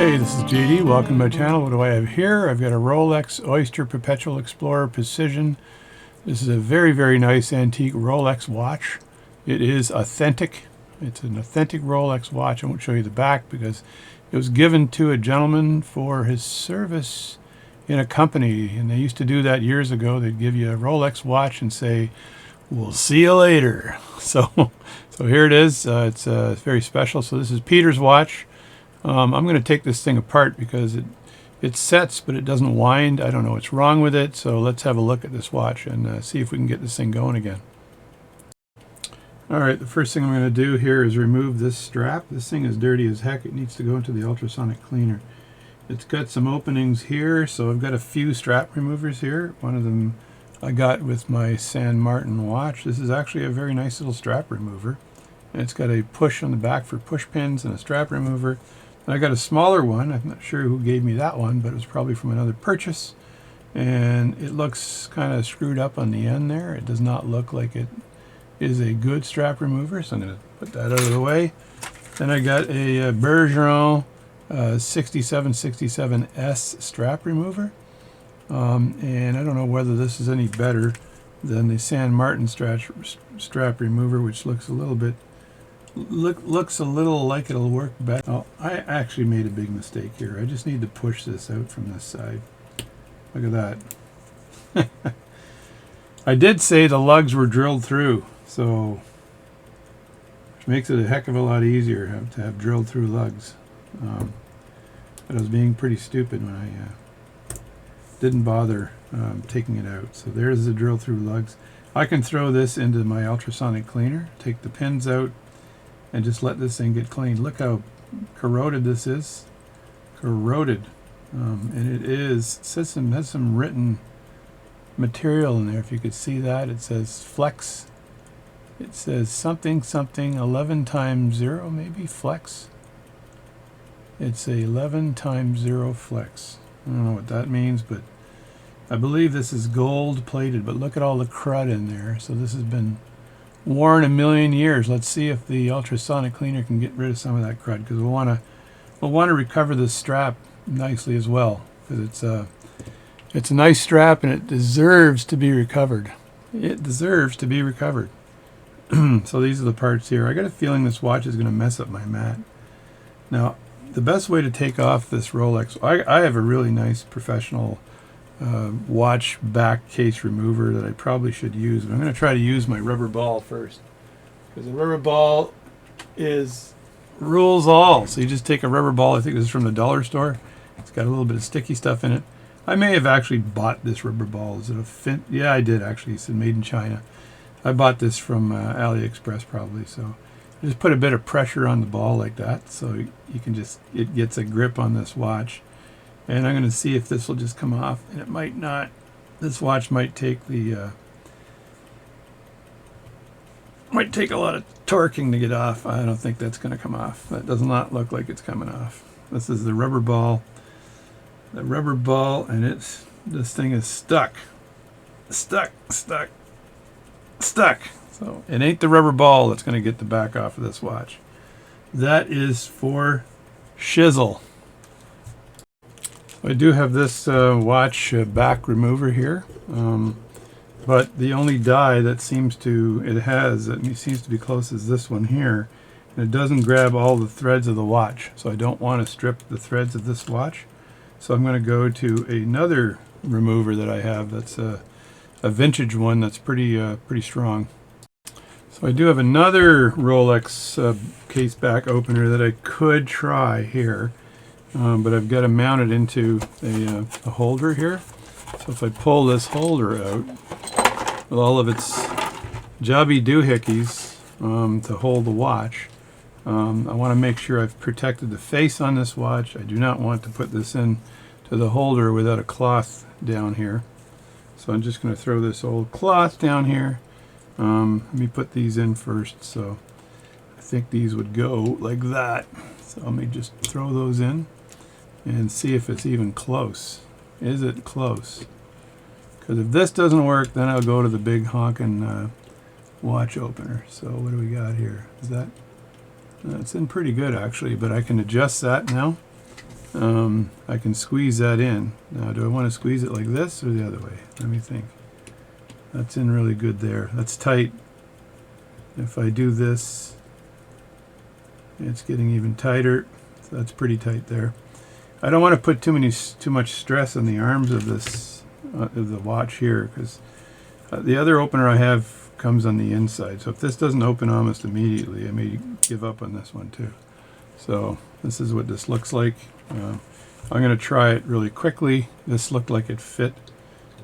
Hey, this is JD. Welcome to my channel. What do I have here? I've got a Rolex Oyster Perpetual Explorer Precision. This is a very, very nice antique Rolex watch. It is authentic. It's an authentic Rolex watch. I won't show you the back because it was given to a gentleman for his service in a company, and they used to do that years ago. They'd give you a Rolex watch and say, "We'll see you later." So here it is. It's very special. So this is Peter's watch. I'm going to take this thing apart because it sets, but it doesn't wind. I don't know what's wrong with it. So let's have a look at this watch and see if we can get this thing going again. All right, the first thing I'm going to do here is remove this strap. This thing is dirty as heck. It needs to go into the ultrasonic cleaner. It's got some openings here, so I've got a few strap removers here. One of them I got with my San Martin watch. This is actually a very nice little strap remover. And it's got a push on the back for push pins and a strap remover. And I got a smaller one. I'm not sure who gave me that one, but it was probably from another purchase. And it looks kind of screwed up on the end there. It does not look like it is a good strap remover, so I'm going to put that out of the way. Then I got a Bergeron 6767S strap remover. And I don't know whether this is any better than the San Martin strap remover, which looks a little bit looks a little like it'll work better. Oh, I actually made a big mistake here. I just need to push this out from this side. Look at that. I did say the lugs were drilled through, so which makes it a heck of a lot easier to have drilled through lugs. But I was being pretty stupid when I didn't bother taking it out. So there's the drill through lugs. I can throw this into my ultrasonic cleaner, take the pins out, and just let this thing get cleaned. Look how corroded this is. Corroded. And it has some written material in there. If you could see that, it says flex. It says something 11 times 0, maybe flex. It's a 11 times 0 flex. I don't know what that means, but I believe this is gold plated, but look at all the crud in there. So this has been worn a million years. Let's see if the ultrasonic cleaner can get rid of some of that crud, because we'll want to recover this strap nicely as well, because it's a nice strap and it deserves to be recovered. It deserves to be recovered. So these are the parts here. I got a feeling this watch is going to mess up my mat. Now, the best way to take off this Rolex, I have a really nice professional watch back case remover that I probably should use, but I'm going to try to use my rubber ball first, because the rubber ball rules all. So you just take a rubber ball. I think this is from the dollar store. It's got a little bit of sticky stuff in it. I may have actually bought this rubber ball. Is it a fin? Yeah, I did actually. It said made in China. I bought this from AliExpress probably. So just put a bit of pressure on the ball like that, so you can it gets a grip on this watch. And I'm going to see if this will just come off, and it might not. This watch might take a lot of torquing to get off. I don't think that's going to come off. That does not look like it's coming off. This is the rubber ball. The rubber ball, and this thing is stuck. Stuck. So it ain't the rubber ball that's going to get the back off of this watch. That is for shizzle. I do have this watch back remover here, but the only die that seems to be close is this one here, and it doesn't grab all the threads of the watch. So I don't want to strip the threads of this watch. So I'm going to go to another remover that I have that's a vintage one that's pretty strong. So I do have another Rolex case back opener that I could try here. But I've got to mount it into a holder here. So if I pull this holder out with all of its jobby doohickeys to hold the watch, I want to make sure I've protected the face on this watch. I do not want to put this in to the holder without a cloth down here. So I'm just going to throw this old cloth down here. Let me put these in first. So I think these would go like that. So let me just throw those in and see if it's even close. Is it close? Because if this doesn't work, then I'll go to the big honkin' watch opener. So what do we got here? Is that It's in pretty good actually, but I can adjust that now. I can squeeze that in. Now, do I want to squeeze it like this or the other way? Let me think. That's in really good there. That's tight. If I do this, it's getting even tighter. So that's pretty tight there. I don't want to put too much stress on the arms of this of the watch here, because the other opener I have comes on the inside. So if this doesn't open almost immediately, I may give up on this one too. So this is what this looks like. I'm going to try it really quickly. This looked like it fit,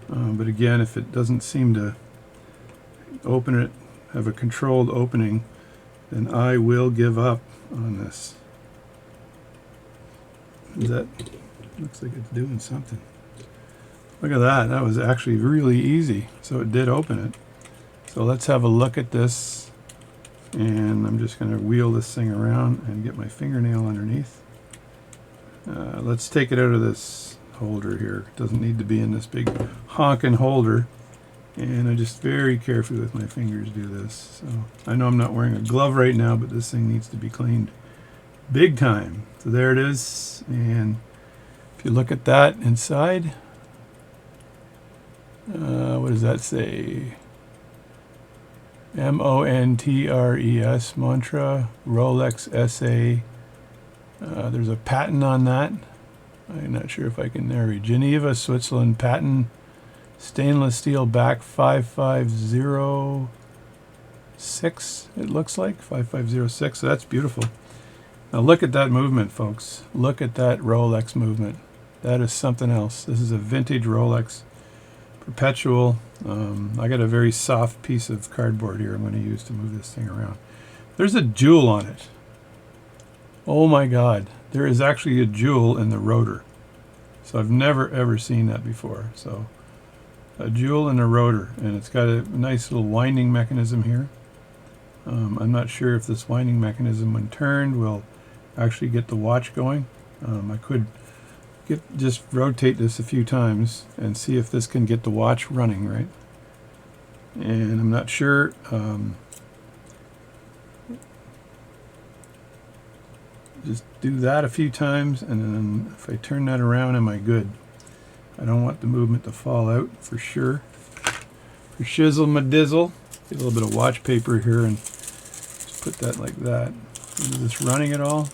but again, if it doesn't seem to open it, have a controlled opening, then I will give up on this. That looks like it's doing something. Look at that. That was actually really easy. So it did open it. So let's have a look at this. And I'm just going to wheel this thing around and get my fingernail underneath. Let's take it out of this holder here. It doesn't need to be in this big honking holder. And I just very carefully with my fingers do this. So I know I'm not wearing a glove right now, but this thing needs to be cleaned big time. So there it is. And if you look at that inside, what does that say? M-O-N-T-R-E-S, Mantra, Rolex SA. There's a patent on that. I'm not sure if I can read. Geneva, Switzerland, patent, stainless steel back 5506, it looks like, 5506, so that's beautiful. Now look at that movement, folks. Look at that Rolex movement. That is something else. This is a vintage Rolex Perpetual. I got a very soft piece of cardboard here I'm going to use to move this thing around. There's a jewel on it. Oh my God. There is actually a jewel in the rotor. So I've never ever seen that before. So a jewel in a rotor, and it's got a nice little winding mechanism here. I'm not sure if this winding mechanism, when turned, will actually get the watch going. I could just rotate this a few times and see if this can get the watch running, right? And I'm not sure. Just do that a few times, and then if I turn that around, am I good? I don't want the movement to fall out for sure. For shizzle ma dizzle, get a little bit of watch paper here and just put that like that. Is this running at all?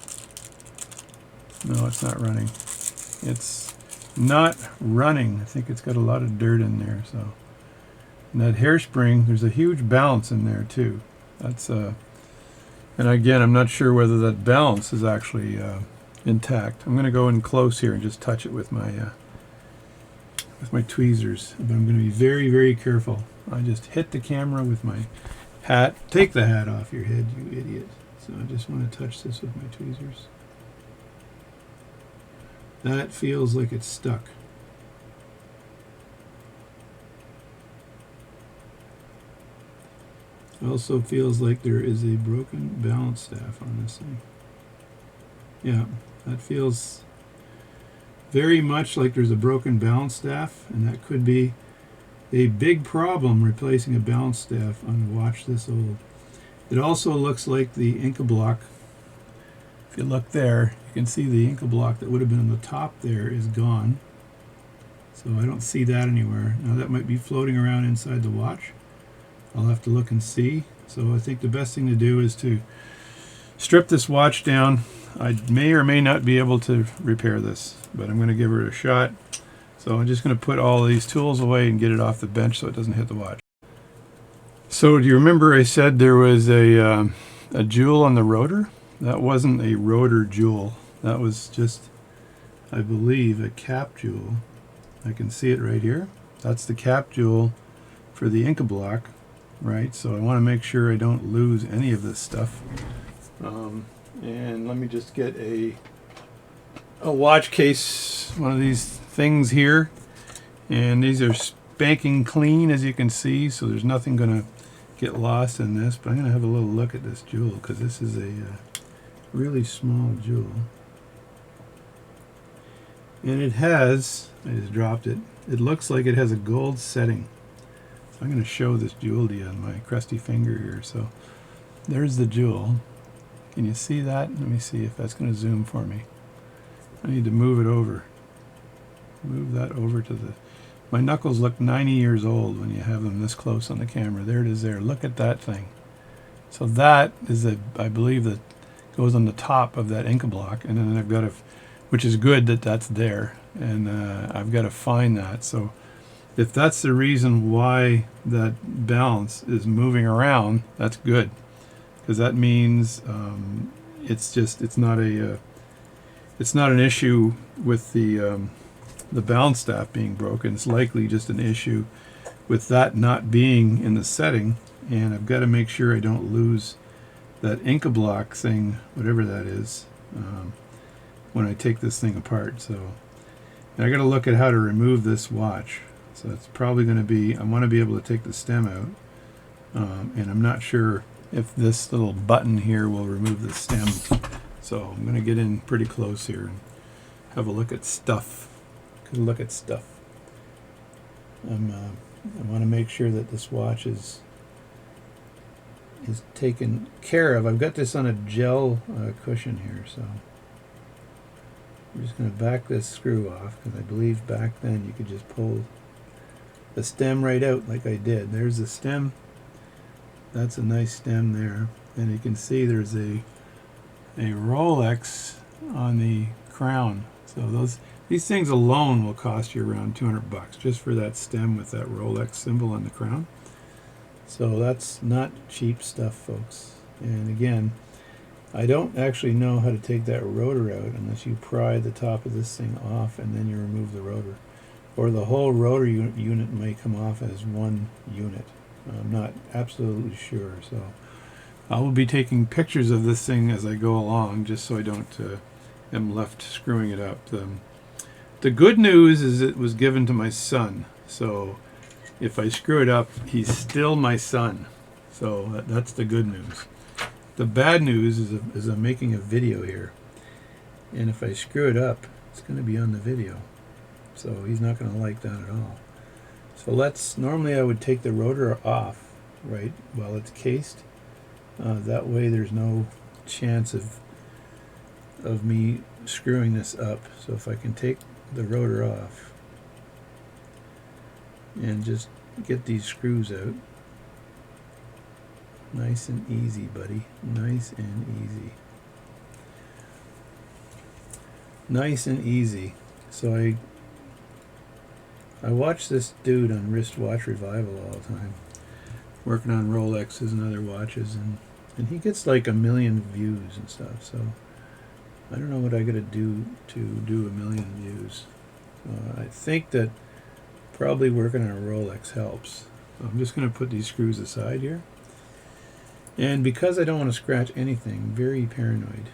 No, it's not running. It's not running. I think it's got a lot of dirt in there. So, and that hairspring, there's a huge balance in there too. That's and again, I'm not sure whether that balance is actually intact. I'm going to go in close here and just touch it with my tweezers. But I'm going to be very, very careful. I just hit the camera with my hat. Take the hat off your head, you idiot. So I just want to touch this with my tweezers. That feels like it's stuck. Also feels like there is a broken balance staff on this thing. Yeah, that feels very much like there's a broken balance staff, and that could be a big problem replacing a balance staff on a watch this old. It also looks like the Inca block. If you look there, you can see the Inca block that would have been on the top there is gone. So I don't see that anywhere. Now that might be floating around inside the watch. I'll have to look and see. So I think the best thing to do is to strip this watch down. I may or may not be able to repair this, but I'm going to give it a shot. So I'm just going to put all these tools away and get it off the bench so it doesn't hit the watch. So do you remember I said there was a jewel on the rotor? That wasn't a rotor jewel. That was just, I believe, a cap jewel. I can see it right here. That's the cap jewel for the Inca block, right? So I want to make sure I don't lose any of this stuff. And let me just get a watch case, one of these things here. And these are spanking clean, as you can see, so there's nothing going to get lost in this. But I'm going to have a little look at this jewel, because this is a really small jewel. And it has, I just dropped it, it looks like it has a gold setting. So I'm going to show this jewel to you on my crusty finger here. So there's the jewel. Can you see that? Let me see if that's going to zoom for me. I need to move it over. Move that over to the... My knuckles look 90 years old when you have them this close on the camera. There it is there. Look at that thing. So that is, I believe, that goes on the top of that Inca block. And then I've got to... Which is good that that's there. And I've got to find that. So if that's the reason why that balance is moving around, that's good. Because that means it's not an issue with the balance staff being broken. It's likely just an issue with that not being in the setting, and I've got to make sure I don't lose that Inca block thing, whatever that is, when I take this thing apart. So, and I got to look at how to remove this watch. So it's probably going to be, I want to be able to take the stem out, and I'm not sure if this little button here will remove the stem. So I'm going to get in pretty close here and have a look at stuff. I want to make sure that this watch is taken care of. I've got this on a gel cushion here, so I'm just going to back this screw off, because I believe back then you could just pull the stem right out like I did. There's the stem. That's a nice stem there, and you can see there's a Rolex on the crown. So these things alone will cost you around $200 just for that stem with that Rolex symbol on the crown. So that's not cheap stuff, folks. And again, I don't actually know how to take that rotor out unless you pry the top of this thing off and then you remove the rotor. Or the whole rotor unit may come off as one unit. I'm not absolutely sure. So I will be taking pictures of this thing as I go along, just so I don't am left screwing it up. The good news is it was given to my son, so if I screw it up, he's still my son. So that's the good news. The bad news is I'm making a video here, and if I screw it up, it's going to be on the video. So he's not going to like that at all. So normally I would take the rotor off, right, while it's cased. That way there's no chance of me screwing this up. So if I can take the rotor off and just get these screws out, nice and easy, buddy, nice and easy, nice and easy. So I watch this dude on Wristwatch Revival all the time, working on Rolexes and other watches, and he gets like 1 million views and stuff. So I don't know what I gotta do to do 1 million views. I think that probably working on a Rolex helps. So I'm just gonna put these screws aside here, and because I don't want to scratch anything, very paranoid,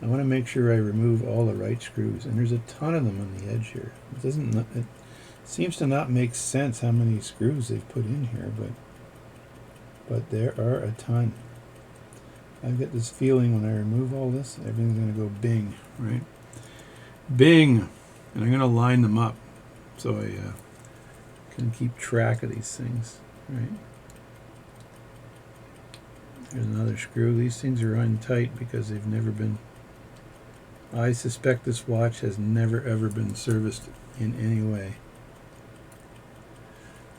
I want to make sure I remove all the right screws, and there's a ton of them on the edge here. It seems to not make sense how many screws they've put in here, but there are a ton. I get this feeling when I remove all this, everything's going to go bing, right? Bing! And I'm going to line them up so I can keep track of these things, right? There's another screw. These things are untight because they've never been... I suspect this watch has never ever been serviced in any way.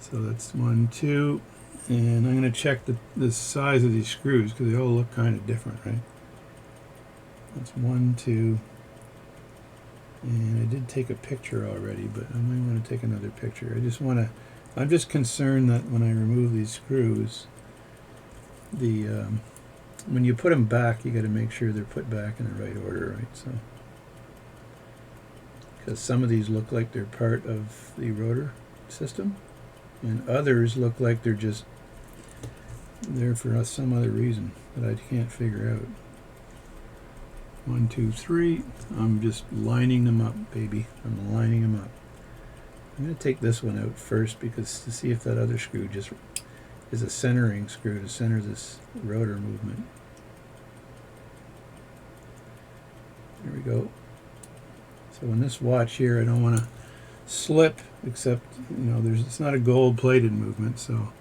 So that's 1, 2, and I'm going to check the size of these screws because they all look kind of different, right? That's 1, 2, and I did take a picture already, but I might want to take another picture. I'm just concerned that when I remove these screws, when you put them back, you got to make sure they're put back in the right order, right? So, because some of these look like they're part of the rotor system, and others look like they're just there for some other reason that I can't figure out. 1, 2, 3. I'm just lining them up, baby. I'm lining them up. I'm going to take this one out first because to see if that other screw just is a centering screw to center this rotor movement. There we go. So in this watch here, I don't want to slip, except, it's not a gold-plated movement, so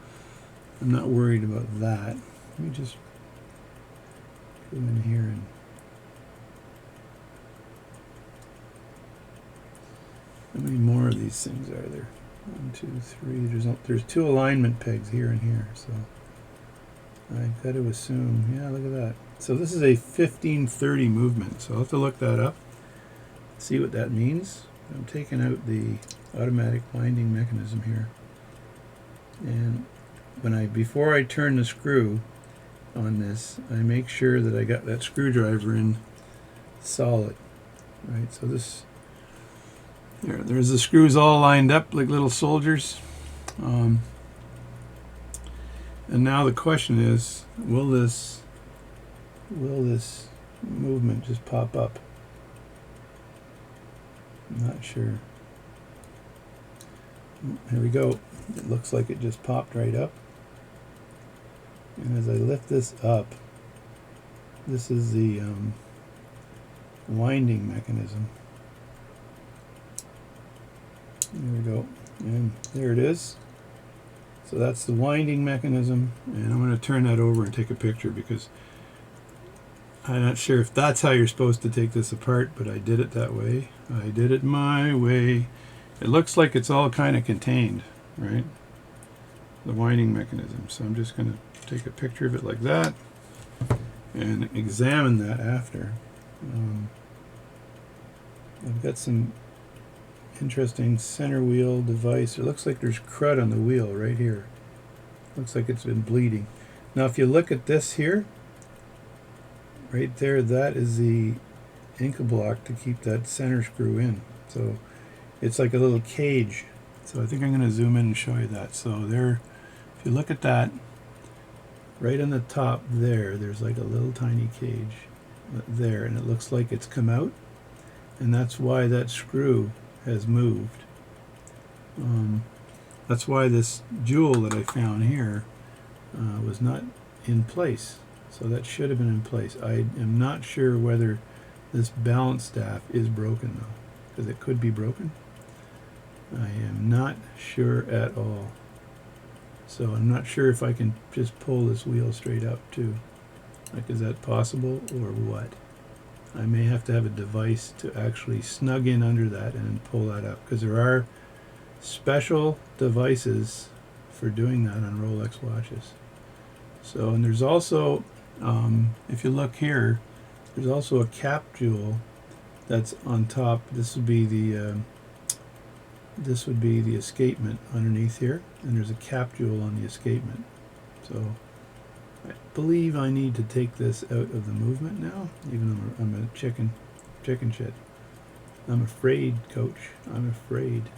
I'm not worried about that. Let me just go in here and How many more of these things are there? 1, 2, 3. There's 2 alignment pegs here and here, so I've got to assume, yeah, look at that. So this is a 1530 movement, so I'll have to look that up, see what that means. I'm taking out the automatic winding mechanism here, and before I turn the screw on this, I make sure that I got that screwdriver in solid, right? So there's the screws all lined up like little soldiers. And now the question is, will this movement just pop up? I'm not sure. Here we go. It looks like it just popped right up. And as I lift this up, this is the winding mechanism. There we go. And there it is. So that's the winding mechanism. And I'm going to turn that over and take a picture because I'm not sure if that's how you're supposed to take this apart, but I did it that way. I did it my way. It looks like it's all kind of contained, right? The winding mechanism. So I'm just going to take a picture of it like that and examine that after. I've got some interesting center wheel device. It looks like there's crud on the wheel right here. Looks like it's been bleeding. Now if you look at this here, right there, that is the Inca block to keep that center screw in. So it's like a little cage. So I think I'm going to zoom in and show you that. So there, if you look at that, right on the top there's like a little tiny cage there, and it looks like it's come out, and that's why that screw has moved. That's why this jewel that I found here was not in place. So that should have been in place. I am not sure whether this balance staff is broken though, because it could be broken. I am not sure at all. So I'm not sure if I can just pull this wheel straight up too. Like, is that possible or what? I may have to have a device to actually snug in under that and pull that up, because there are special devices for doing that on Rolex watches. So, and there's also, if you look here, there's also a cap jewel that's on top. This would be the escapement underneath here, and there's a cap jewel on the escapement. So I believe I need to take this out of the movement now, even though I'm a chicken shit. I'm afraid, coach. I'm afraid.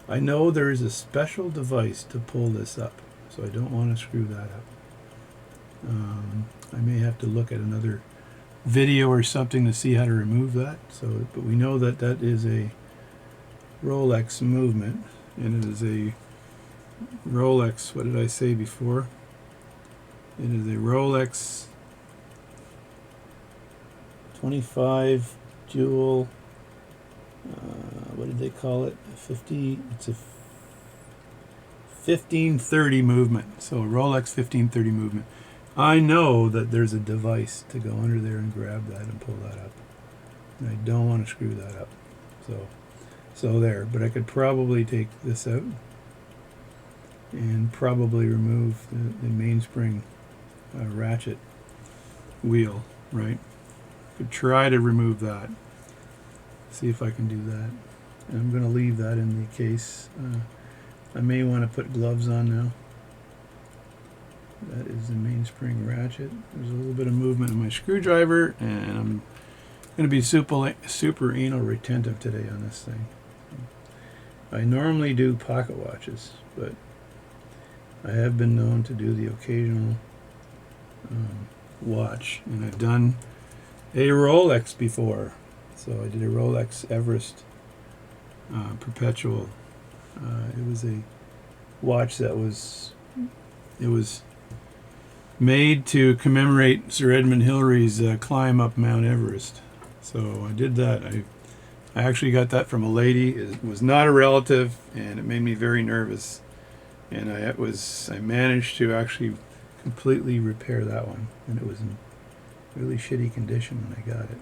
I know there is a special device to pull this up, so I don't want to screw that up. I may have to look at another video or something to see how to remove that. So, but we know that that is a Rolex movement, and it is a Rolex, what did I say before? It is a Rolex 25 jewel, what did they call it? It's a 1530 movement. So a Rolex 1530 movement. I know that there's a device to go under there and grab that and pull that up. And I don't want to screw that up. So there, but I could probably take this out and probably remove the mainspring ratchet wheel, right? Could try to remove that. See if I can do that. And I'm going to leave that in the case. I may want to put gloves on now. That is the mainspring ratchet. There's a little bit of movement in my screwdriver, and I'm going to be super anal retentive today on this thing. I normally do pocket watches, but I have been known to do the occasional watch, and I've done a Rolex before. So I did a Rolex Everest Perpetual. It was a watch that was made to commemorate Sir Edmund Hillary's climb up Mount Everest. So I did that. I actually got that from a lady. It was not a relative, and it made me very nervous. And I managed to actually completely repair that one, and it was in really shitty condition when I got it.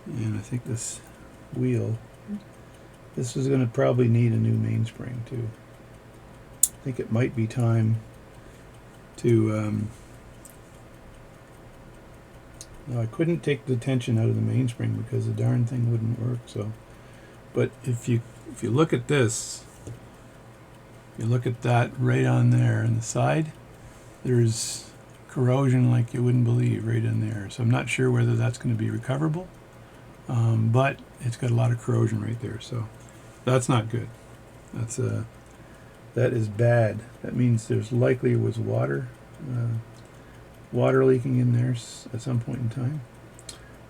And I think this wheel This is going to probably need a new mainspring too. I think it might be time to no, I couldn't take the tension out of the mainspring because the darn thing wouldn't work. So, but if you look at this, you look at that right on there on the side, there's corrosion like you wouldn't believe right in there. So I'm not sure whether that's going to be recoverable, but it's got a lot of corrosion right there. So that's not good. That is bad. That means there's likely was water leaking in there at some point in time.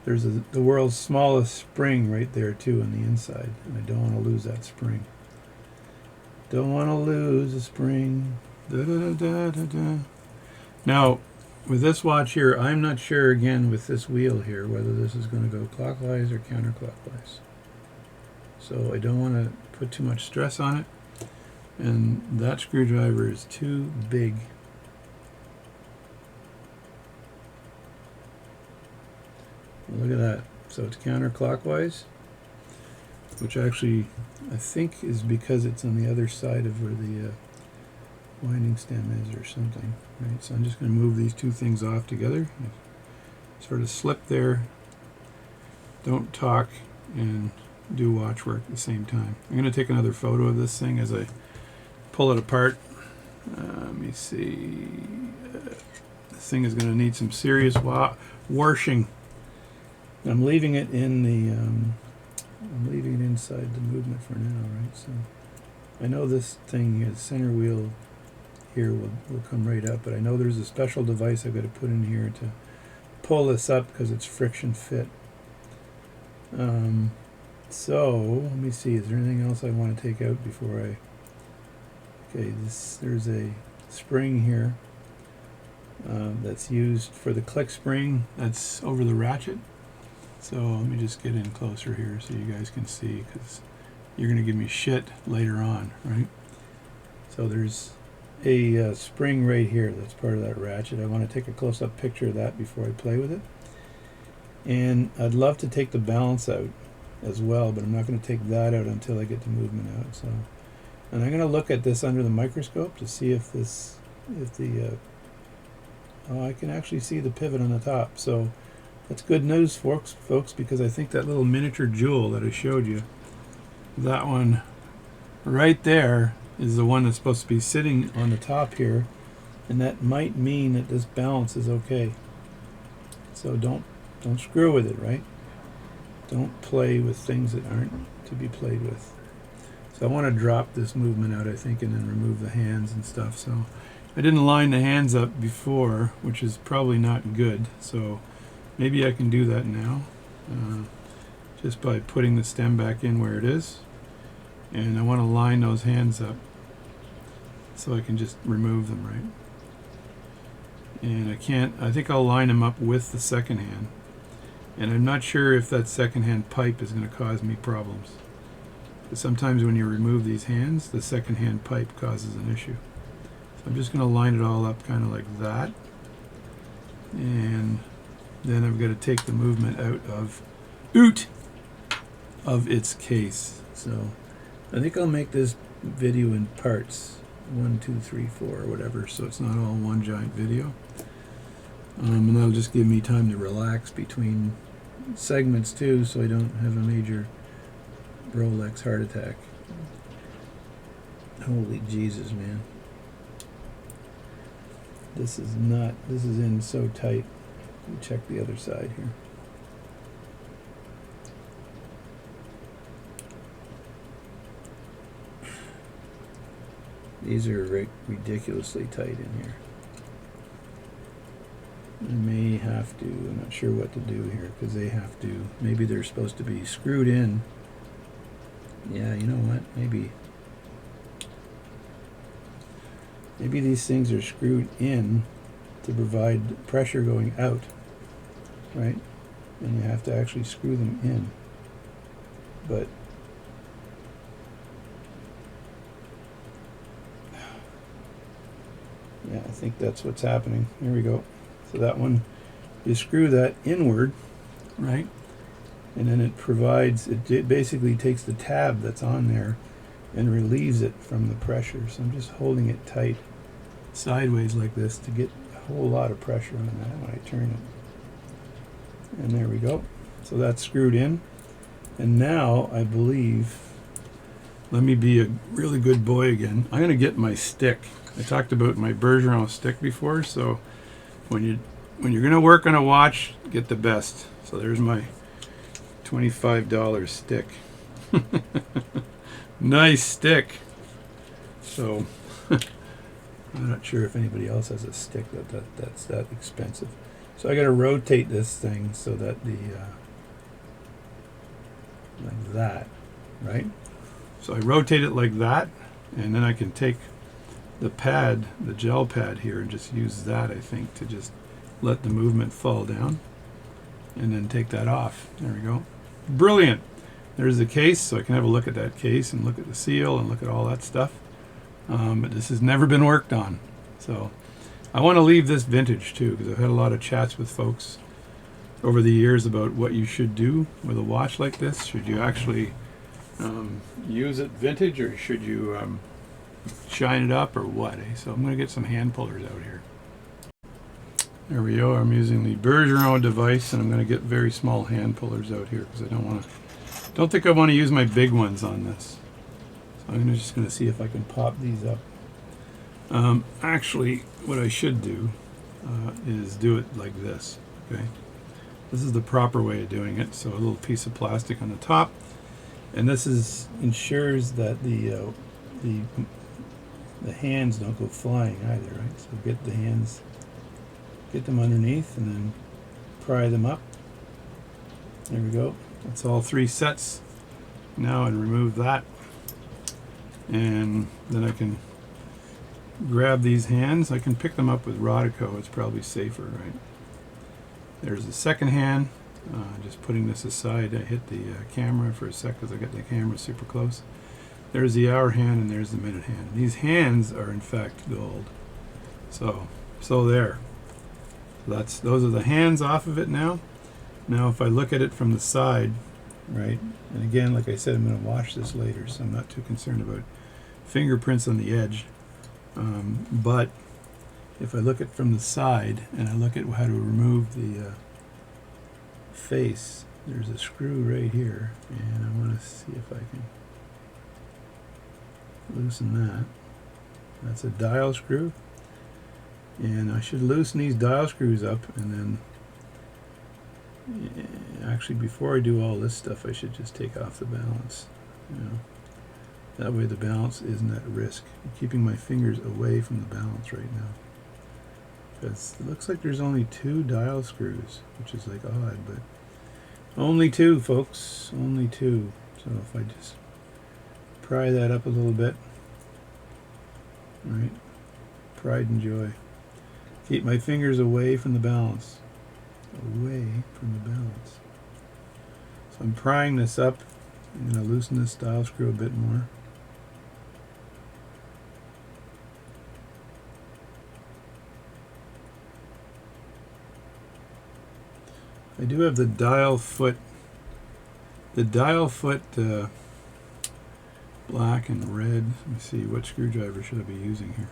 There's the world's smallest spring right there too on the inside, and I don't want to lose that spring. Don't want to lose a spring. Da, da, da, da, da. Now, with this watch here, I'm not sure again with this wheel here whether this is going to go clockwise or counterclockwise. So I don't want to put too much stress on it. And that screwdriver is too big. Look at that. So it's counterclockwise, which actually I think is because it's on the other side of where the winding stem is or something. Right. So I'm just going to move these two things off together. Sort of slip there. Don't talk and do watch work at the same time. I'm going to take another photo of this thing as I pull it apart. Let me see. This thing is going to need some serious washing. I'm leaving it in the. I'm leaving it inside the movement for now, right? So I know this thing, the center wheel here will come right up, but I know there's a special device I've got to put in here to pull this up because it's friction fit. So let me see. Is there anything else I want to take out before I? Okay, there's a spring here that's used for the click spring that's over the ratchet. So let me just get in closer here so you guys can see, because you're going to give me shit later on, right? So there's a spring right here that's part of that ratchet. I want to take a close-up picture of that before I play with it. And I'd love to take the balance out as well, but I'm not going to take that out until I get the movement out. So, and I'm going to look at this under the microscope to see if I can actually see the pivot on the top. So that's good news, folks, because I think that little miniature jewel that I showed you, that one right there is the one that's supposed to be sitting on the top here, and that might mean that this balance is okay. So don't screw with it, right? Don't play with things that aren't to be played with. So I want to drop this movement out, I think, and then remove the hands and stuff. So I didn't line the hands up before, which is probably not good. So maybe I can do that now, just by putting the stem back in where it is. And I want to line those hands up so I can just remove them, right? And I think I'll line them up with the second hand. And I'm not sure if that second hand pipe is going to cause me problems. But sometimes when you remove these hands, the second hand pipe causes an issue. So I'm just going to line it all up kind of like that. And then I've got to take the movement out of its case. So I think I'll make this video in parts, 1, 2, 3, 4, or whatever, so it's not all one giant video. And that'll just give me time to relax between segments too, so I don't have a major Rolex heart attack. Holy Jesus, man. This is in so tight. Let me check the other side here. These are ridiculously tight in here. I may have to, I'm not sure what to do here, because they have to, maybe they're supposed to be screwed in. Yeah, you know what, maybe these things are screwed in to provide pressure going out, right? And you have to actually screw them in. But yeah, I think that's what's happening. Here we go. So that one, you screw that inward, right? and then it provides, it basically takes the tab that's on there and relieves it from the pressure. So I'm just holding it tight sideways like this to get a whole lot of pressure on that when I turn it. And there we go. So that's screwed in. And now I believe, let me be a really good boy again. I'm going to get my stick. I talked about my Bergeron stick before, so when you're going to work on a watch, get the best. So there's my $25 stick. Nice stick. So I'm not sure if anybody else has a stick that's that expensive. So I got to rotate this thing so that the like that, right? So I rotate it like that, and then I can take the pad, the gel pad here, and just use that, I think, to just let the movement fall down, and then take that off. There we go. Brilliant. There's the case, so I can have a look at that case and look at the seal and look at all that stuff. But this has never been worked on. So I want to leave this vintage too, because I've had a lot of chats with folks over the years about what you should do with a watch like this. Should you actually use it vintage, or should you shine it up, or what? So I'm going to get some hand pullers out here. There we go. I'm using the Bergeron device, and I'm going to get very small hand pullers out here because I don't think I want to use my big ones on this. So I'm just going to see if I can pop these up. Actually, what I should do is do it like this. Okay, this is the proper way of doing it. So a little piece of plastic on the top, and this ensures that the hands don't go flying either, right? So get the hands, get them underneath, and then pry them up. There we go. That's all 3 sets now, and remove that. And then I can grab these hands. I can pick them up with Rodico. It's probably safer, right? There's the second hand. Just putting this aside. I hit the camera for a sec because I got the camera super close. There's the hour hand, and there's the minute hand. These hands are in fact gold. So there. Those are the hands off of it now. Now if I look at it from the side, right, and again, like I said, I'm going to wash this later, so I'm not too concerned about fingerprints on the edge. But if I look at it from the side and I look at how to remove the face, there's a screw right here, and I want to see if I can loosen that. That's a dial screw, and I should loosen these dial screws up, and then actually before I do all this stuff, I should just take off the balance. That way the balance isn't at risk. I'm keeping my fingers away from the balance right now, because it looks like there's only 2 dial screws, which is like odd, but only 2, folks, only 2. So if I just pry that up a little bit, right, pride and joy. Keep my fingers away from the balance. Away from the balance. So I'm prying this up. I'm going to loosen this dial screw a bit more. I do have the dial foot black and red. Let me see, what screwdriver should I be using here?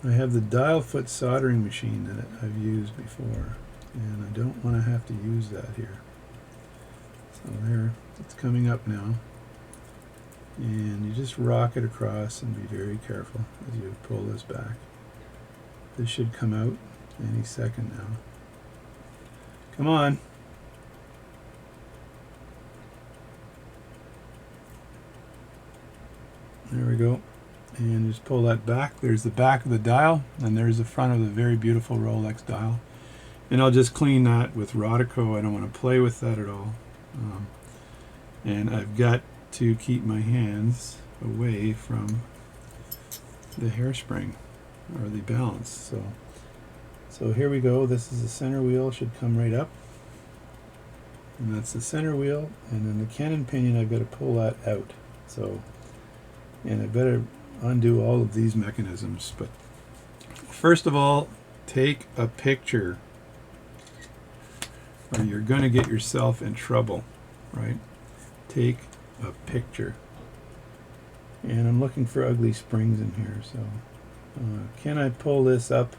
I have the dial foot soldering machine that I've used before, and I don't want to have to use that here. So there, it's coming up now, and you just rock it across and be very careful as you pull this back. This should come out any second now. Come on. There we go. And just pull that back. There's the back of the dial, and there's the front of the very beautiful Rolex dial. And I'll just clean that with Rodico. I don't want to play with that at all. And I've got to keep my hands away from the hairspring or the balance. So here we go. This is the center wheel. Should come right up. And that's the center wheel. And then the cannon pinion, I've got to pull that out. And I better undo all of these mechanisms. But first of all, take a picture. or you're going to get yourself in trouble, right? Take a picture. And I'm looking for ugly springs in here, so can I pull this up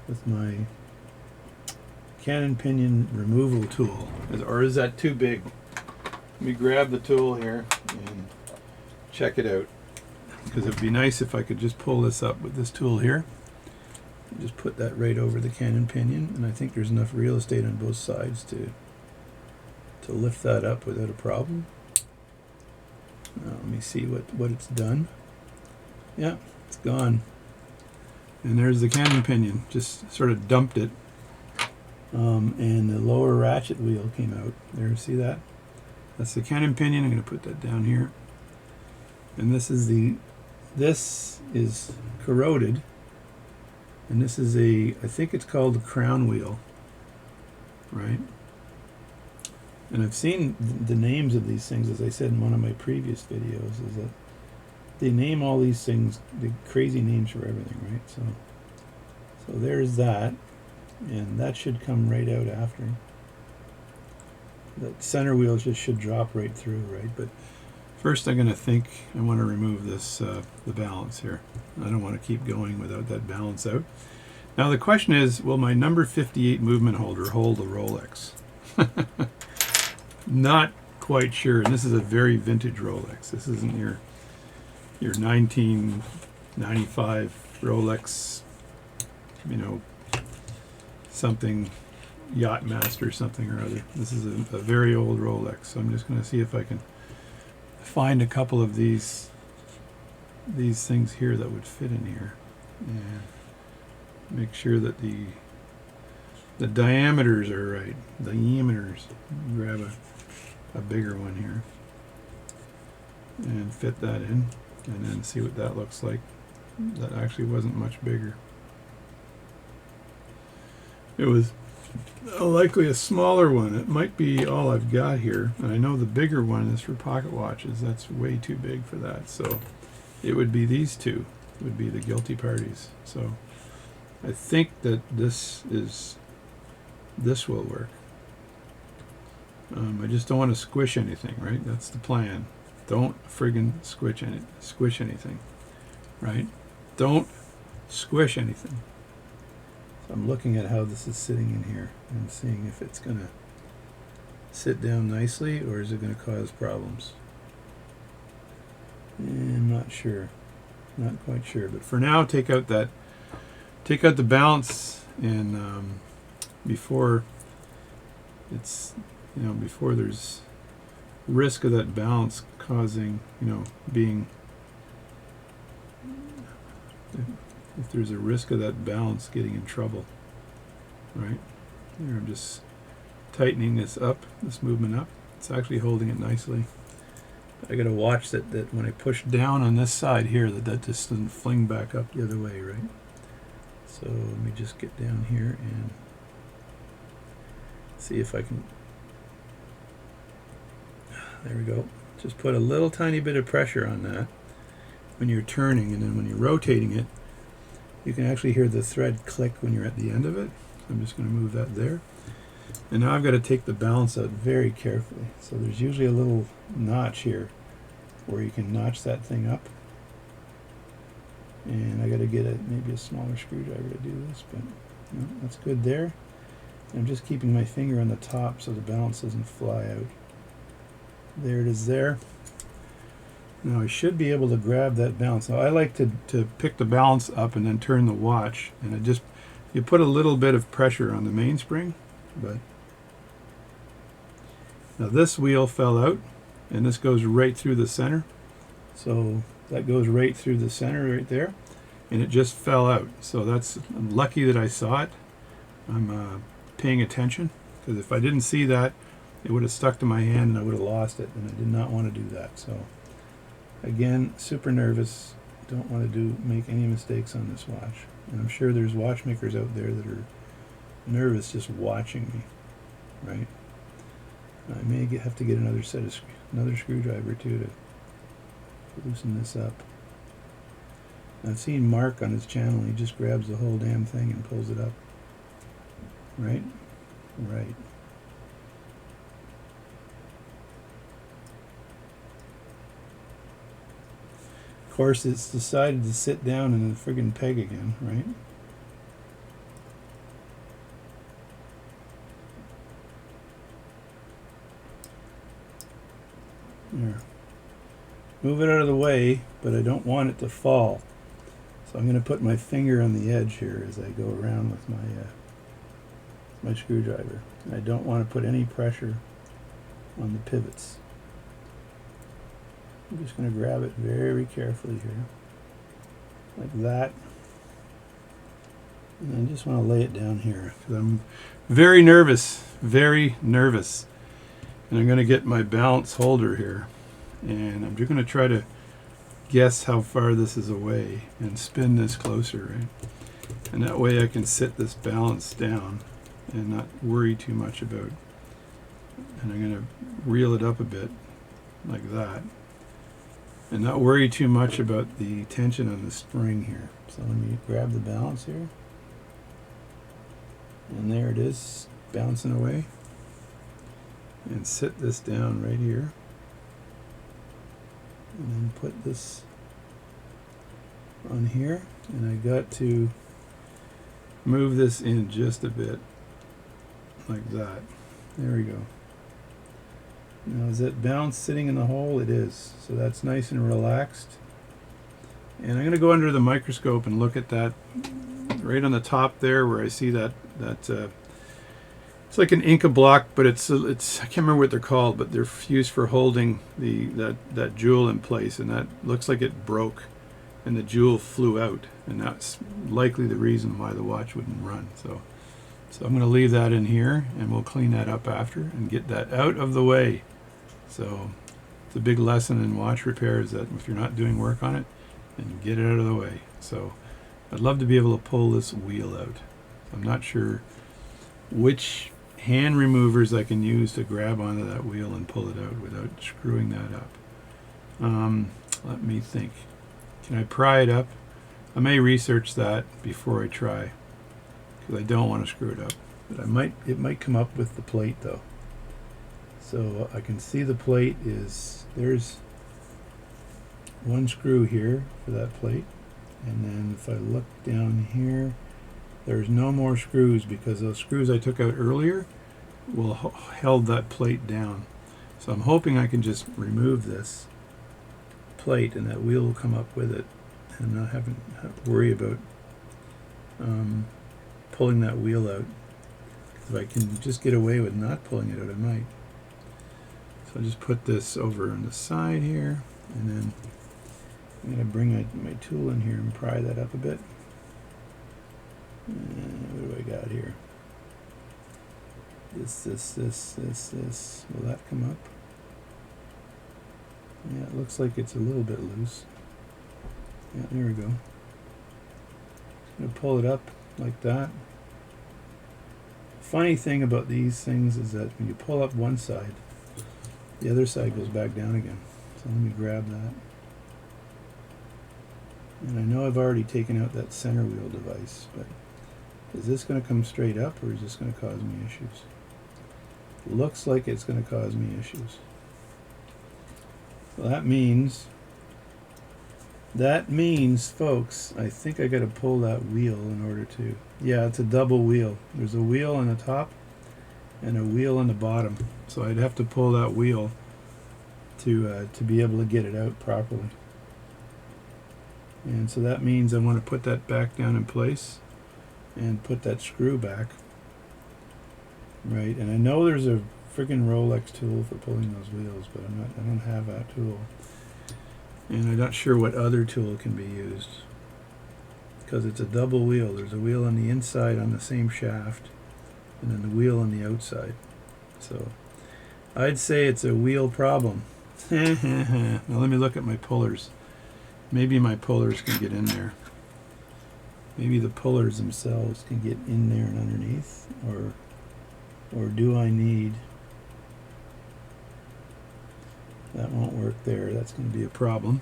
with my cannon pinion removal tool, or is that too big? Let me grab the tool here and check it out, because it would be nice if I could just pull this up with this tool here. Just put that right over the cannon pinion, and I think there's enough real estate on both sides to lift that up without a problem. Now, let me see what it's done. Yeah, it's gone. And there's the cannon pinion, just sort of dumped it. And the lower ratchet wheel came out. There, see that? That's the cannon pinion. I'm going to put that down here. And this is corroded. And this is I think it's called the crown wheel, right? And I've seen the names of these things, as I said in one of my previous videos, is that they name all these things, the crazy names for everything, right? So there's that, and that should come right out after. The center wheel just should drop right through, right? But first I want to remove this, the balance here. I don't want to keep going without that balance out. Now the question is, will my number 58 movement holder hold a Rolex? Not quite sure. And this is a very vintage Rolex. This isn't your 1995 Rolex, something Yachtmaster something or other. This is a very old Rolex. So I'm just going to see if I can find a couple of these things here that would fit in here, and make sure that the diameters are right. The diameters. Grab a bigger one here and fit that in, and then see what that looks like. That actually wasn't much bigger. It was likely a smaller one. It might be all I've got here, and I know the bigger one is for pocket watches. That's way too big for that, so it would be these two would be the guilty parties. So I think that this will work. I just don't want to squish anything, right? That's the plan. Don't friggin' squish anything, right? Don't squish anything. So I'm looking at how this is sitting in here and seeing if it's going to sit down nicely or is it going to cause problems. I'm not sure. Not quite sure. But for now, take out the balance, and before there's risk of that balance causing, being, if there's a risk of that balance getting in trouble, right? Here, I'm just tightening this movement up. It's actually holding it nicely. I got to watch that when I push down on this side here, that just doesn't fling back up the other way, right? So let me just get down here and see if I can. There we go. Just put a little tiny bit of pressure on that when you're turning, and then when you're rotating it, you can actually hear the thread click when you're at the end of it. I'm just going to move that there. And now I've got to take the balance out very carefully. So there's usually a little notch here where you can notch that thing up. And I got to get maybe a smaller screwdriver to do this, but that's good there. I'm just keeping my finger on the top so the balance doesn't fly out. There it is there. Now I should be able to grab that balance. Now I like to pick the balance up and then turn the watch, and you put a little bit of pressure on the mainspring, but now this wheel fell out, and this goes right through the center. So that goes right through the center right there, and it just fell out. So I'm lucky that I saw it. I'm paying attention, because if I didn't see that, it would have stuck to my hand and I would have lost it, and I did not want to do that. So again, super nervous. Don't want to make any mistakes on this watch. And I'm sure there's watchmakers out there that are nervous just watching me, right? I may have to get another screwdriver too to loosen this up. I've seen Mark on his channel. He just grabs the whole damn thing and pulls it up. Right? Right. Of course, it's decided to sit down in the friggin' peg again, right? There. Move it out of the way, but I don't want it to fall. So I'm going to put my finger on the edge here as I go around with my screwdriver. And I don't want to put any pressure on the pivots. I'm just going to grab it very carefully here, like that. And I just want to lay it down here because I'm very nervous, very nervous. And I'm going to get my balance holder here, and I'm just going to try to guess how far this is away and spin this closer, right? And that way I can sit this balance down and not worry too much about it. And I'm going to reel it up a bit like that and not worry too much about the tension on the spring here. So let me grab the balance here, and there it is, bouncing away, and sit this down right here. And then put this on here, and I got to move this in just a bit like that. There we go. Now, is that bounce sitting in the hole? It is. So that's nice and relaxed. And I'm going to go under the microscope and look at that right on the top there where I see that it's like an Inca block, but it's I can't remember what they're called, but they're used for holding that jewel in place, and that looks like it broke and the jewel flew out, and that's likely the reason why the watch wouldn't run. So I'm going to leave that in here, and we'll clean that up after and get that out of the way. So it's a big lesson in watch repair, is that if you're not doing work on it, then get it out of the way. So I'd love to be able to pull this wheel out. I'm not sure which hand removers I can use to grab onto that wheel and pull it out without screwing that up. Let me think. Can I pry it up? I may research that before I try, because I don't want to screw it up. But it might come up with the plate though. So I can see the plate there's one screw here for that plate, and then if I look down here, there's no more screws, because those screws I took out earlier will held that plate down. So I'm hoping I can just remove this plate and that wheel will come up with it, and not have to worry about pulling that wheel out. If I can just get away with not pulling it out, I might. So I'll just put this over on the side here, and then I'm going to bring my tool in here and pry that up a bit. What do I got here? This. Will that come up? Yeah, it looks like it's a little bit loose. Yeah, there we go. Just going to pull it up like that. Funny thing about these things is that when you pull up one side, the other side goes back down again. So let me grab that. And I know I've already taken out that center wheel device, but is this going to come straight up, or is this going to cause me issues? Looks like it's going to cause me issues. Well, that means, folks, I think I got to pull that wheel in order to, yeah, it's a double wheel. There's a wheel on the top and a wheel on the bottom. So I'd have to pull that wheel to be able to get it out properly. And so that means I want to put that back down in place and put that screw back. Right, and I know there's a freaking Rolex tool for pulling those wheels, but I don't have that tool. And I'm not sure what other tool can be used, because it's a double wheel. There's a wheel on the inside on the same shaft, and then the wheel on the outside. So I'd say it's a wheel problem. Now let me look at my pullers. Maybe my pullers can get in there. Maybe the pullers themselves can get in there and underneath, or do I need... That won't work there. That's going to be a problem.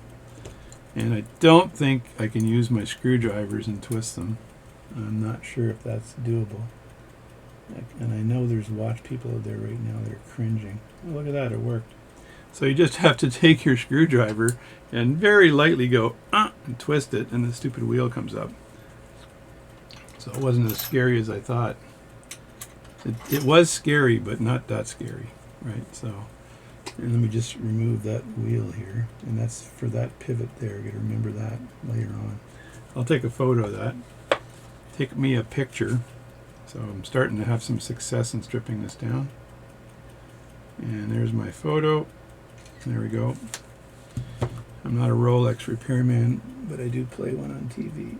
And I don't think I can use my screwdrivers and twist them. I'm not sure if that's doable. And I know there's watch people out there right now that are cringing. Oh, look at that, it worked. So you just have to take your screwdriver and very lightly go and twist it, and the stupid wheel comes up. So it wasn't as scary as I thought. It was scary, but not that scary, right? So, and let me just remove that wheel here, and that's for that pivot there. Got to remember that later on. I'll take a photo of that. Take me a picture. So I'm starting to have some success in stripping this down. And there's my photo. There we go. I'm not a Rolex repairman, but I do play one on TV.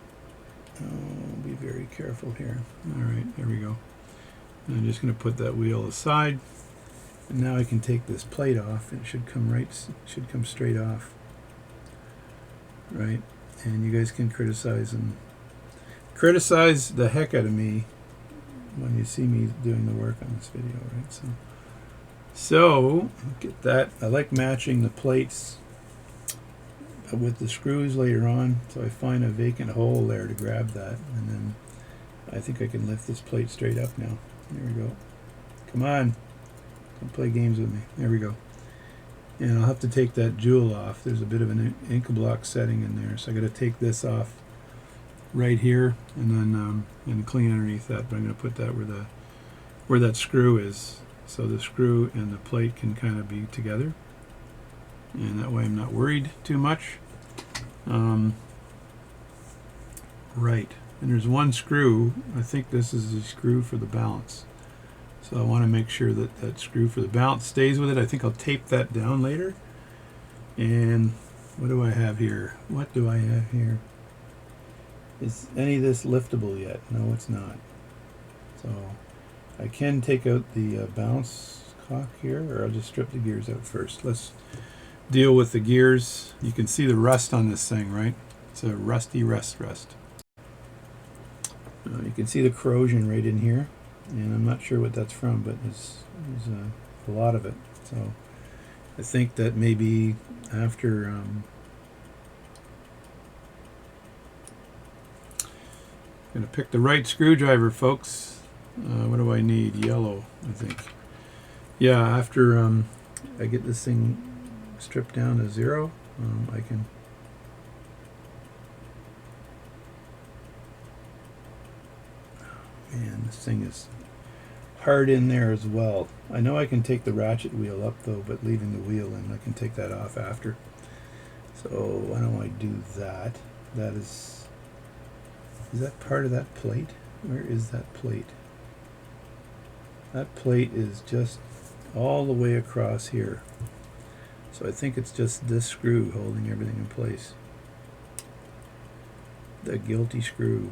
Oh, be very careful here. All right, there we go. And I'm just going to put that wheel aside, and now I can take this plate off. It should come straight off, right? And you guys can criticize the heck out of me when you see me doing the work on this video, right? So get that. I like matching the plates with the screws later on, so I find a vacant hole there to grab that, and then I think I can lift this plate straight up now. There we go. Come on, don't play games with me. There we go. And I'll have to take that jewel off. There's a bit of an ink block setting in there, so I got to take this off right here, and then and clean underneath that. But I'm going to put that where that screw is, so the screw and the plate can kind of be together, and that way I'm not worried too much. Right, and there's one screw. I think this is the screw for the balance, so I want to make sure that that screw for the balance stays with it. I think I'll tape that down later. And what do I have here? What do I have here? Is any of this liftable yet? No, it's not. So I can take out the balance cock here, or I'll just strip the gears out first. Let's deal with the gears. You can see the rust on this thing, right? It's a rusty rust. You can see the corrosion right in here, and I'm not sure what that's from, but there's a lot of it. So I think that maybe after I'm going to pick the right screwdriver, folks. What do I need? Yellow, I think. Yeah, after I get this thing stripped down to 0, I can. Man, this thing is hard in there as well. I know I can take the ratchet wheel up though, but leaving the wheel in, I can take that off after. So why don't I do that? That is that part of that plate? Where is that plate? That plate is just all the way across here. So I think it's just this screw holding everything in place. The guilty screw.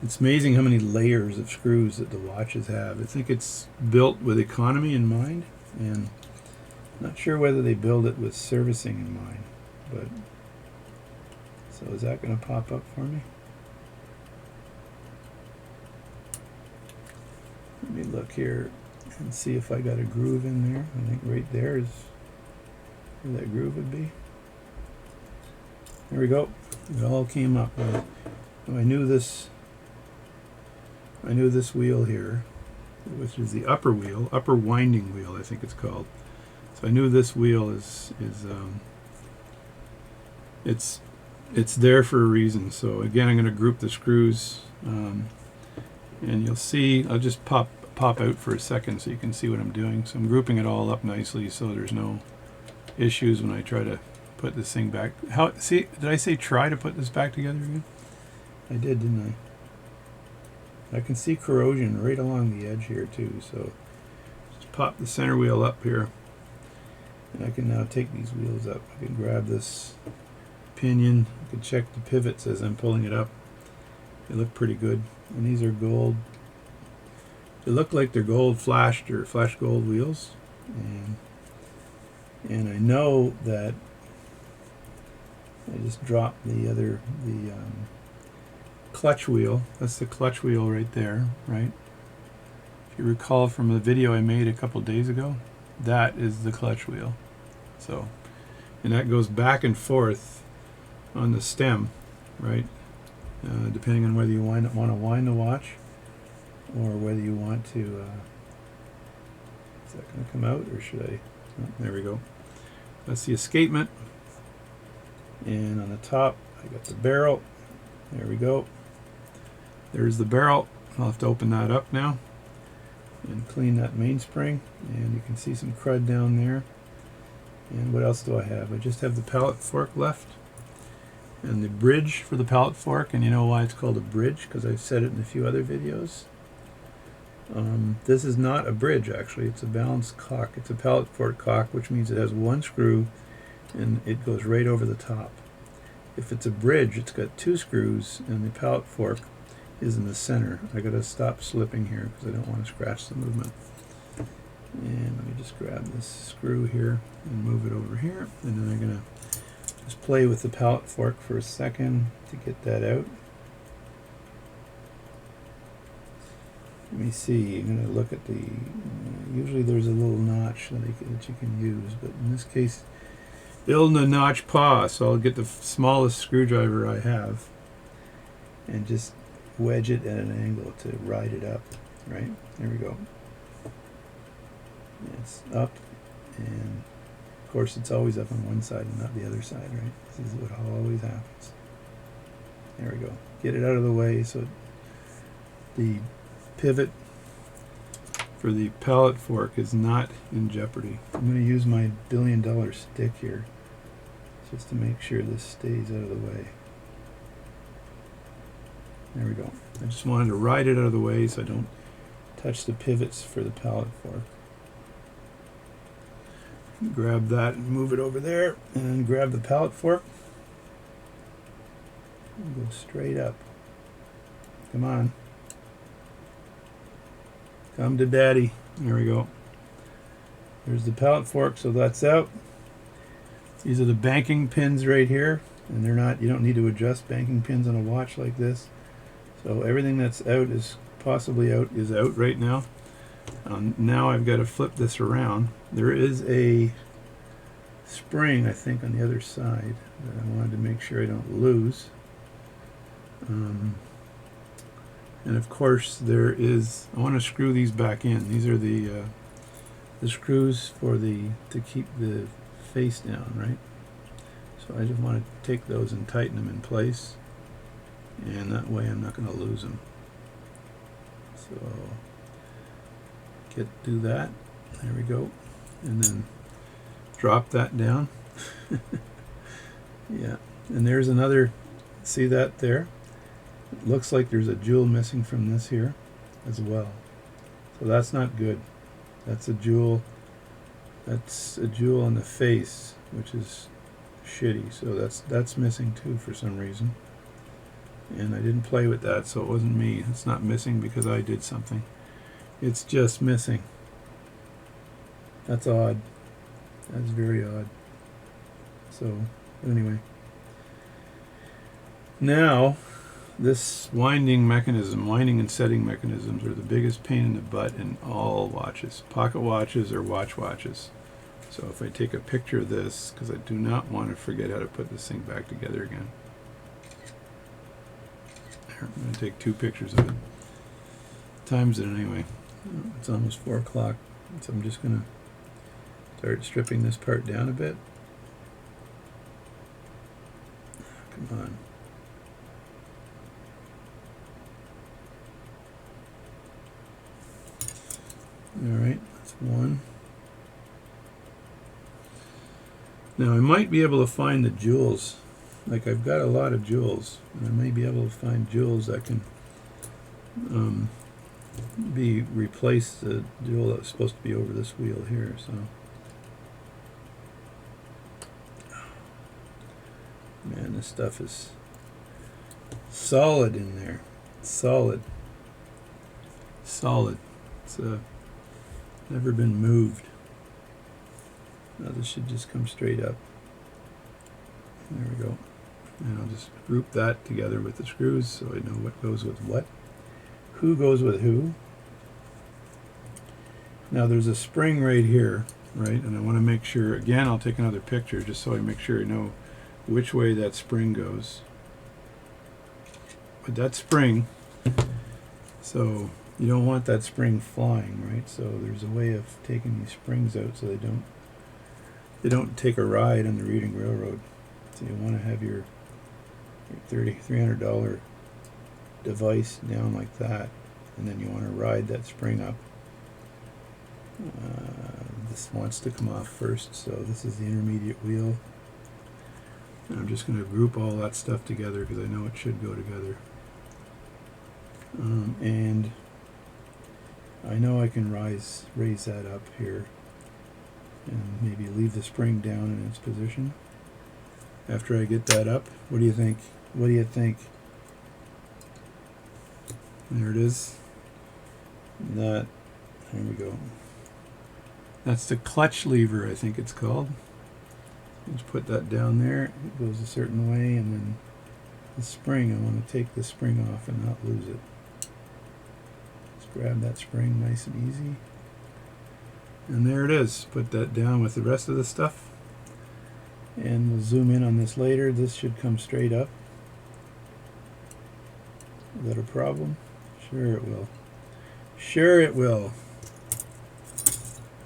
It's amazing how many layers of screws that the watches have. I think it's built with economy in mind, and I'm not sure whether they build it with servicing in mind. But so is that going to pop up for me? Let me look here and see if I got a groove in there. I think right there is where that groove would be. There we go. It all came up. I knew this wheel here, which is the upper wheel, upper winding wheel, I think it's called. So I knew this wheel is it's there for a reason. So again, I'm going to group the screws, and you'll see. I'll just pop out for a second so you can see what I'm doing. So I'm grouping it all up nicely so there's no issues when I try to put this thing back. See, did I say try to put this back together again? I did, didn't I? I can see corrosion right along the edge here too, so just pop the center wheel up here, and I can now take these wheels up. I can grab this pinion. I can check the pivots as I'm pulling it up. They look pretty good, and these are gold. They look like they're gold flashed or flash gold wheels, and I know that I just dropped the clutch wheel. That's the clutch wheel right there, right? If you recall from the video I made a couple days ago, that is the clutch wheel. So, and that goes back and forth on the stem, right? Depending on whether you want to wind the watch or whether you want to Is that going to come out, or should I? Oh, there we go. That's the escapement. And on the top, I got the barrel. There we go. There's the barrel. I'll have to open that up now and clean that mainspring. And you can see some crud down there. And what else do I have? I just have the pallet fork left and the bridge for the pallet fork. And you know why it's called a bridge? Because I've said it in a few other videos. This is not a bridge, actually. It's a balanced cock. It's a pallet fork cock, which means it has one screw and it goes right over the top. If it's a bridge, it's got two screws and the pallet fork is in the center. I gotta stop slipping here because I don't want to scratch the movement. And let me just grab this screw here and move it over here. And then I'm gonna just play with the pallet fork for a second to get that out. Let me see, I'm going to look at the, usually there's a little notch that you can use, but in this case, building a notch paw, so I'll get the smallest screwdriver I have and just wedge it at an angle to ride it up, right? There we go. It's up, and of course it's always up on one side and not the other side, right? This is what always happens. There we go. Get it out of the way so the pivot for the pallet fork is not in jeopardy. I'm going to use my $1 billion stick here just to make sure this stays out of the way. There we go. I just wanted to ride it out of the way so I don't touch the pivots for the pallet fork. Grab that and move it over there, and then grab the pallet fork and go straight up. Come on. Come to daddy. There we go. There's the pallet fork, so that's out. These are the banking pins right here, and they're not, you don't need to adjust banking pins on a watch like this. So everything that's out is possibly out, is out right now. Now I've got to flip this around. There is a spring, I think, on the other side that I wanted to make sure I don't lose. And of course there is, I want to screw these back in. These are the screws for to keep the face down, right? So I just want to take those and tighten them in place, and that way I'm not going to lose them. So do that. There we go. And then drop that down. Yeah. And there's another, see that there? It looks like there's a jewel missing from this here as well. So that's not good. That's a jewel. That's a jewel on the face, which is shitty. So that's missing too for some reason. And I didn't play with that, so it wasn't me. It's not missing because I did something. It's just missing. That's odd. That's very odd. So, anyway. Now, this winding and setting mechanisms are the biggest pain in the butt in all watches. Pocket watches or watches. So if I take a picture of this, because I do not want to forget how to put this thing back together again. There, I'm going to take 2 pictures of it. Times it anyway. It's almost 4 o'clock, so I'm just going to start stripping this part down a bit. Come on. Alright, that's one. Now I might be able to find the jewels. Like, I've got a lot of jewels, and I may be able to find jewels that can replace the jewel that was supposed to be over this wheel here. So, man, this stuff is solid in there. Solid. It's never been moved. Now this should just come straight up. There we go. And I'll just group that together with the screws so I know what goes with what. Who goes with who. Now there's a spring right here, right? And I want to make sure, again, I'll take another picture just so I make sure I know which way that spring goes. But that spring, so you don't want that spring flying, right? So there's a way of taking these springs out so they don't take a ride on the Reading Railroad. So you want to have your $300 device down like that, and then you want to ride that spring up. This wants to come off first, so this is the intermediate wheel. And I'm just going to group all that stuff together because I know it should go together. And I know I can raise that up here and maybe leave the spring down in its position. After I get that up, what do you think? What do you think? There it is. There we go. That's the clutch lever, I think it's called. Just put that down there. It goes a certain way, and then the spring, I want to take the spring off and not lose it. Just grab that spring nice and easy. And there it is. Put that down with the rest of the stuff. And we'll zoom in on this later. This should come straight up. Is that a problem? Sure it will. Sure it will.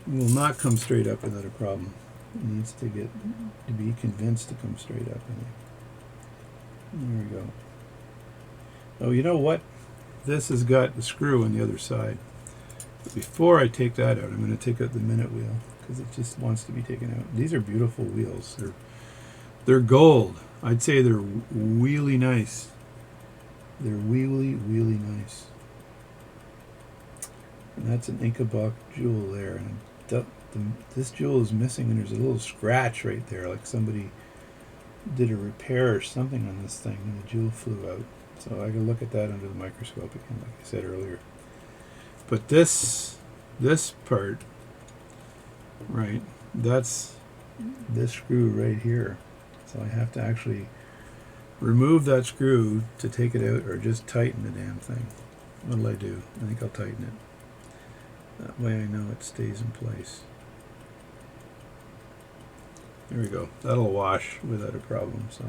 It will not come straight up without a problem. It needs to be convinced to come straight up. I think. There we go. Oh, you know what? This has got the screw on the other side. But before I take that out, I'm going to take out the minute wheel because it just wants to be taken out. These are beautiful wheels. They're gold. I'd say they're really nice. They're really, really nice. And that's an Inkabok jewel there. And this jewel is missing, and there's a little scratch right there, like somebody did a repair or something on this thing, and the jewel flew out. So I can look at that under the microscope again, like I said earlier. But this part, right, that's this screw right here. So I have to actually remove that screw to take it out, or just tighten the damn thing. What'll I do? I think I'll tighten it. That way I know it stays in place. There we go. That'll wash without a problem. So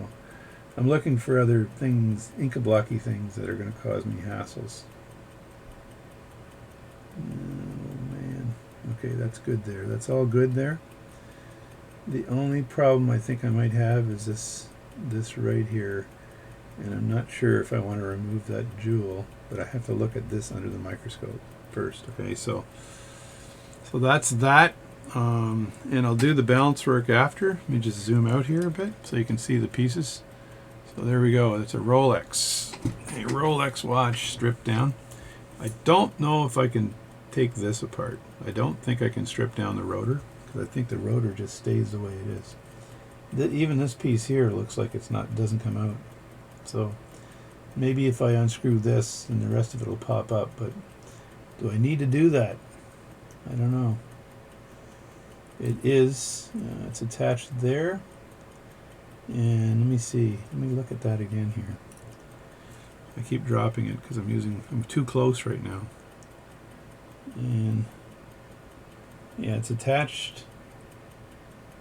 I'm looking for other things, Inkablocky things, that are going to cause me hassles. Oh man. Okay, that's good there. That's all good there. The only problem I think I might have is this right here. And I'm not sure if I want to remove that jewel, but I have to look at this under the microscope first. Okay, so that's that. And I'll do the balance work after. Let me just zoom out here a bit so you can see the pieces. So there we go. It's a Rolex. A Rolex watch stripped down. I don't know if I can take this apart. I don't think I can strip down the rotor, because I think the rotor just stays the way it is. Even this piece here looks like doesn't come out. So maybe if I unscrew this, then the rest of it will pop up. But do I need to do that? I don't know. It is. It's attached there. And let me see. Let me look at that again here. I keep dropping it because I'm too close right now. And yeah, it's attached.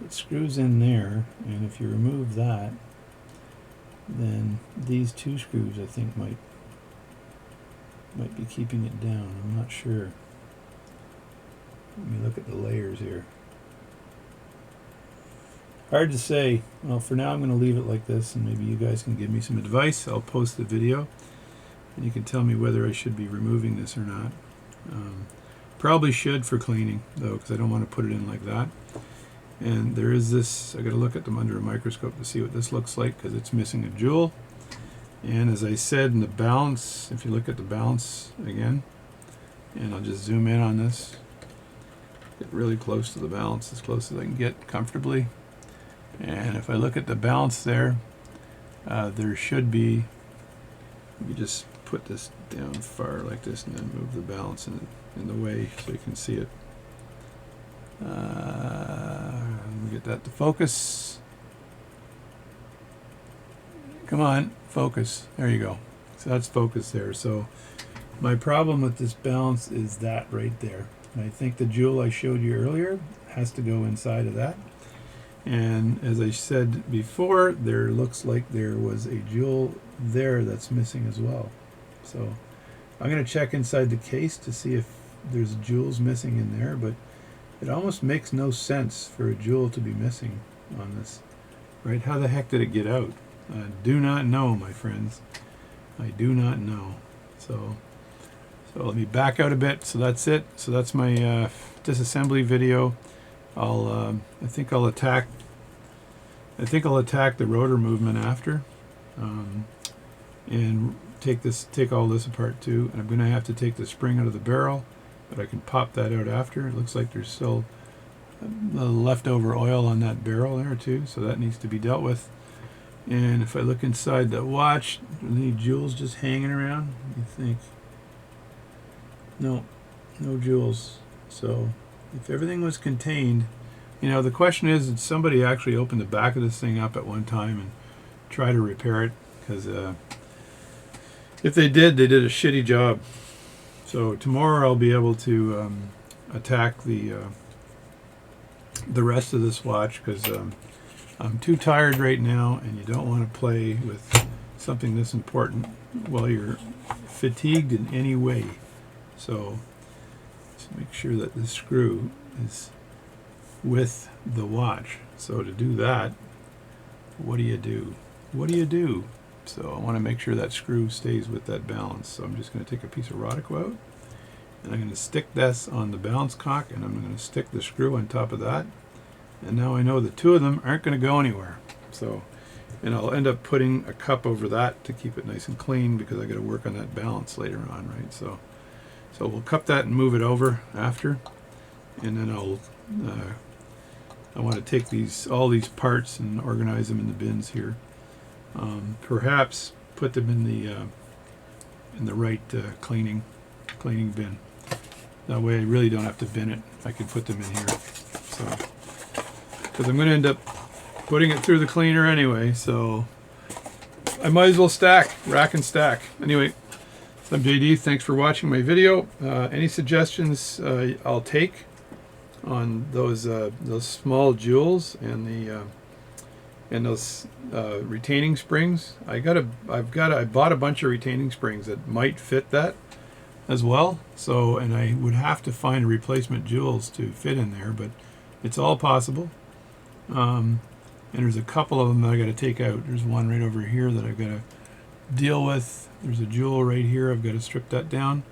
It screws in there, and if you remove that, then these two screws I think might be keeping it down. I'm not sure. Let me look at the layers here. Hard to say. Well, for now I'm going to leave it like this, and maybe you guys can give me some advice. I'll post the video, and you can tell me whether I should be removing this or not. Probably should for cleaning, though, because I don't want to put it in like that. And there is this, I got to look at them under a microscope to see what this looks like, because it's missing a jewel. And as I said, in the balance, if you look at the balance again, and I'll just zoom in on this, get really close to the balance, as close as I can get comfortably. And if I look at the balance there, there should be, let me just put this down far like this and then move the balance in the way so you can see it. Let me get that to focus. Come on, focus. There you go. So that's focus there. So my problem with this balance is that right there. And I think the jewel I showed you earlier has to go inside of that. And as I said before, there looks like there was a jewel there that's missing as well. So I'm going to check inside the case to see if there's jewels missing in there, but it almost makes no sense for a jewel to be missing on this. Right? How the heck did it get out? I do not know, my friends. I do not know. So let me back out a bit. So that's it. So that's my disassembly video. I think I'll attack the rotor movement after, and take all this apart too. And I'm going to have to take the spring out of the barrel, but I can pop that out after. It looks like there's still a leftover oil on that barrel there too, so that needs to be dealt with. And if I look inside the watch, are there any jewels just hanging around? You think? No jewels. So if everything was contained, you know, the question is, did somebody actually open the back of this thing up at one time and try to repair it? Because if they did a shitty job. So tomorrow I'll be able to attack the rest of this watch, because I'm too tired right now, and you don't want to play with something this important while you're fatigued in any way. So let's make sure that the screw is with the watch. So to do that, what do you do? So I want to make sure that screw stays with that balance. So I'm just going to take a piece of Rodico out, and I'm going to stick this on the balance cock, and I'm going to stick the screw on top of that. And now I know the two of them aren't going to go anywhere. So, and I'll end up putting a cup over that to keep it nice and clean, because I got to work on that balance later on, right? So we'll cup that and move it over after, and then I want to take all these parts and organize them in the bins here. Perhaps put them in the right cleaning bin. That way I really don't have to bin it. I can put them in here. So, because I'm going to end up putting it through the cleaner anyway, so I might as well rack and stack. Anyway, I'm JD. Thanks for watching my video. Any suggestions I'll take on those small jewels and those retaining springs. I bought a bunch of retaining springs that might fit that as well. So, and I would have to find replacement jewels to fit in there, but it's all possible. And there's a couple of them that I got to take out. There's one right over here that I've got to deal with. There's a jewel right here. I've got to strip that down.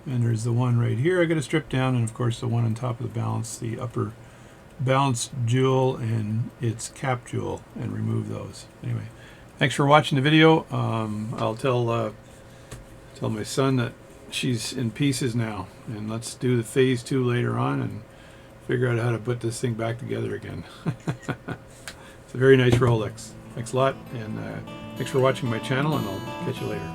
And there's the one right here I got to strip down, and of course the one on top of the balance, the upper balance jewel and its cap jewel, and remove those. Anyway, thanks for watching the video. I'll tell my son that she's in pieces now, and let's do the phase 2 later on and figure out how to put this thing back together again. It's a very nice Rolex. Thanks a lot, and thanks for watching my channel, and I'll catch you later.